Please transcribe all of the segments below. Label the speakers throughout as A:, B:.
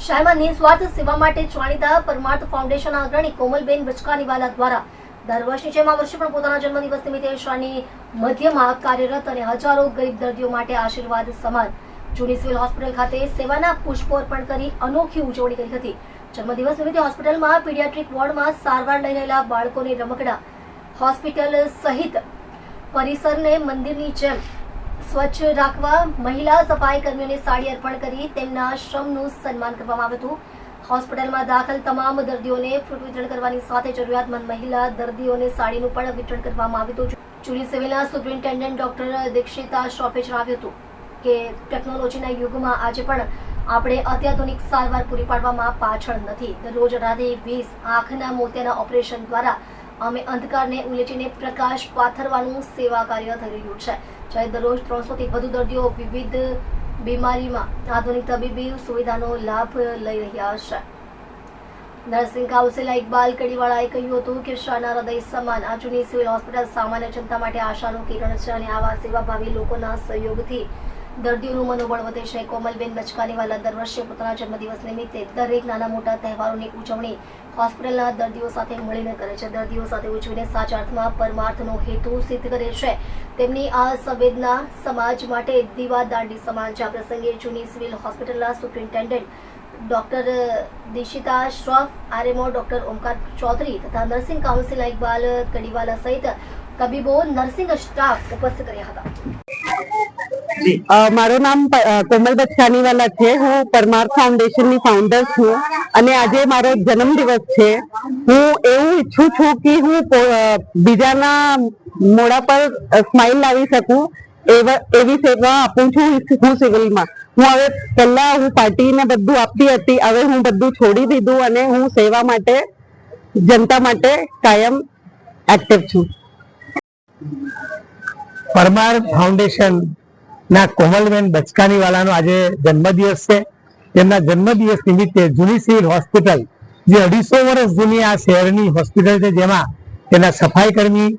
A: શહેરમાં નિસ્વાર્થ સેવા માટે જાણીતા પરમાર્થ ફાઉન્ડેશન અગ્રણી કોમલબેન બચકાનીવાલા દ્વારા દર વર્ષની જેમ આ વર્ષે પણ પોતાના જન્મદિવસ નિમિત્તે શહેરની મધ્યમાં કાર્યરત અને હજારો ગરીબ દર્દીઓ માટે આશીર્વાદ સમાન જૂની સિવિલ હોસ્પિટલ ખાતે સેવાના પુષ્પો અર્પણ કરી અનોખી ઉજવણી કરી હતી। જન્મદિવસ નિમિત્તે હોસ્પિટલમાં પીડિયાટ્રિક વોર્ડમાં સારવાર લઈ રહેલા બાળકોને રમકડા, હોસ્પિટલ સહિત પરિસરને મંદિરની જેમ સ્વચ્છ રાખવા મહિલા સફાઈ કર્મીઓને સાડી અર્પણ કરી તેમના શ્રમનું સન્માન કરવામાં આવ્યું હતું। હોસ્પિટલમાં દાખલ તમામ દર્દીઓને ફ્રૂટ વિતરણ કરવાની સાથે જરૂરિયાતમંદ મહિલા દર્દીઓને સાડીનું પણ વિતરણ કરવામાં આવ્યું હતું। જૂની સિવિલના સુપ્રિન્ટેન્ડન્ટ ડોક્ટર દીક્ષિતા શ્રોફે જણાવ્યું હતું કે ટેકનોલોજીના યુગમાં આજે પણ આપણે અત્યાધુનિક સારવાર પૂરી પાડવામાં પાછળ નથી। દરરોજ 18-20 આંખના મોતિયાના ઓપરેશન દ્વારા અમે અંધકારને ઉલેચીને પ્રકાશ પાથરવાનું સેવા કાર્ય થઈ રહ્યું છે। જ્યારે દરરોજ 300 થી વધુ દર્દીઓ વિવિધ બીમારીમાં આધુનિક તબીબી સુવિધાનો લાભ લઈ રહ્યા છે। નર્સિંગ કાઉન્સિલર ઇકબાલ કડીવાળાએ કહ્યું હતું કે શાના હૃદય સમાન આ જૂની સિવિલ હોસ્પિટલ સામાન્ય જનતા માટે આશાનું કિરણ છે અને આવા સેવાભાવી લોકોના સહયોગથી દર્દીઓનું મનોબળ વધે છે। કોમલબેન બચકાનીવાલા દર વર્ષે પોતાના જન્મદિવસ નિમિત્તે દરેક નાના મોટા તહેવારોની ઉજવણી હોસ્પિટલના દર્દીઓ સાથે મળીને કરે છે। દર્દીઓ સાથે ઉજવીને સાચા અર્થમાં પરમાર્થનો હેતુ સિદ્ધ કરે છે। તેમની આ સંવેદના સમાજ માટે દીવાદાંડી સમાન છે। આ પ્રસંગે જૂની સિવિલ હોસ્પિટલના superintendent doctor Dikshita Shroff, RMO doctor Omkar Chaudhary તથા નર્સિંગ કાઉન્સિલર ઇકબાલ કડીવાલા સહિત તબીબો, નર્સિંગ સ્ટાફ ઉપસ્થિત રહ્યા હતા।
B: મારું નામ કોમલ બચકાનીવાલા છે। હું પરમાર્થ ફાઉન્ડેશનની ફાઉન્ડર છું અને આજે મારો જન્મદિવસ છે। હું એવું ઈચ્છું છું કે હું બીજાના મોઢા પર સ્માઇલ લાવી શકું એવી સેવા આપું છું હું સિવિલમાં। હું હવે પહેલા હું પાર્ટીને બધું આપતી હતી, હવે હું બધું છોડી દીધું અને હું સેવા માટે, જનતા માટે કાયમ એક્ટિવ છું।
C: પરમાર્થ ફાઉન્ડેશન ના કોમલબેન બચકાનીવાલાનો આજે જન્મદિવસ છે। તેમના જન્મદિવસ નિમિત્તે જૂની સિવિલ હોસ્પિટલ, જે 250 વર્ષ જૂની આ શહેરની હોસ્પિટલ છે, જેમાં તેના સફાઈ કર્મી,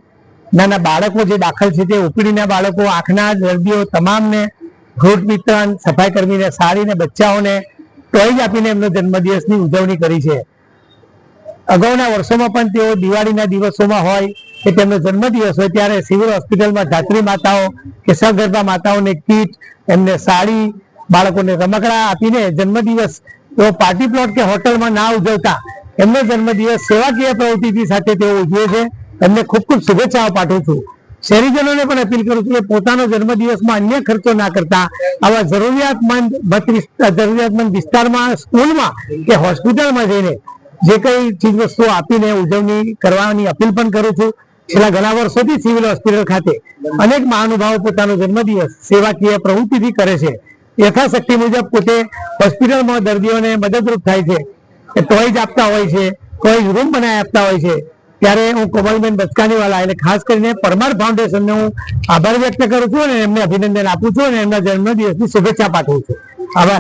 C: નાના બાળકો જે દાખલ છે તે ઓપીડીના બાળકો, આંખના દર્દીઓ તમામને ફ્રૂટ વિતરણ, સફાઈ કર્મીને સાડી ને બચ્ચાઓને ટોયઝ આપીને એમનો જન્મદિવસની ઉજવણી કરી છે। અગાઉના વર્ષોમાં પણ તેઓ દિવાળીના દિવસોમાં હોય કે તેમનો જન્મદિવસ હોય ત્યારે સિવિલ હોસ્પિટલમાં ધાત્રી માતાઓ કે સગર્ભા માતાઓને કીટ, એમને સાડી, બાળકોને રમકડા આપીને જન્મદિવસ તેઓ પાર્ટી પ્લોટ કે હોટલમાં ના ઉજવતા એમનો જન્મદિવસ સેવાકીય પ્રવૃત્તિ સાથે તેઓ ઉજવે છે। એમને ખૂબ ખૂબ શુભેચ્છાઓ પાઠવું છું। શહેરીજનોને પણ અપીલ કરું છું કે પોતાનો જન્મદિવસમાં અન્ય ખર્ચો ના કરતા આવા જરૂરિયાતમંદ વિસ્તારમાં, સ્કૂલમાં કે હોસ્પિટલમાં જઈને જે કઈ ચીજ વસ્તુઓ આપીને ઉજવણી કરવાની અપીલ પણ કરું છું। છેલ્લા ઘણા વર્ષોથી સિવિલ હોસ્પિટલ ખાતે અનેક મહાનુભાવો પોતાનો જન્મદિવસ સેવાકીય પ્રવૃત્તિથી કરે છે। યથાશક્તિ મુજબ પોતે હોસ્પિટલમાં દર્દીઓને મદદરૂપ થાય છે, ટોયઝ આપતા હોય છે, ટોયઝ રૂમ બનાવી આપતા હોય છે। ત્યારે હું કોમલબેન બચકાનીવાલા એટલે ખાસ કરીને પરમાર્થ ફાઉન્ડેશનને હું આભાર વ્યક્ત કરું છું અને એમને અભિનંદન આપું છું અને એમના જન્મદિવસની શુભેચ્છા પાઠવું છું। આભાર।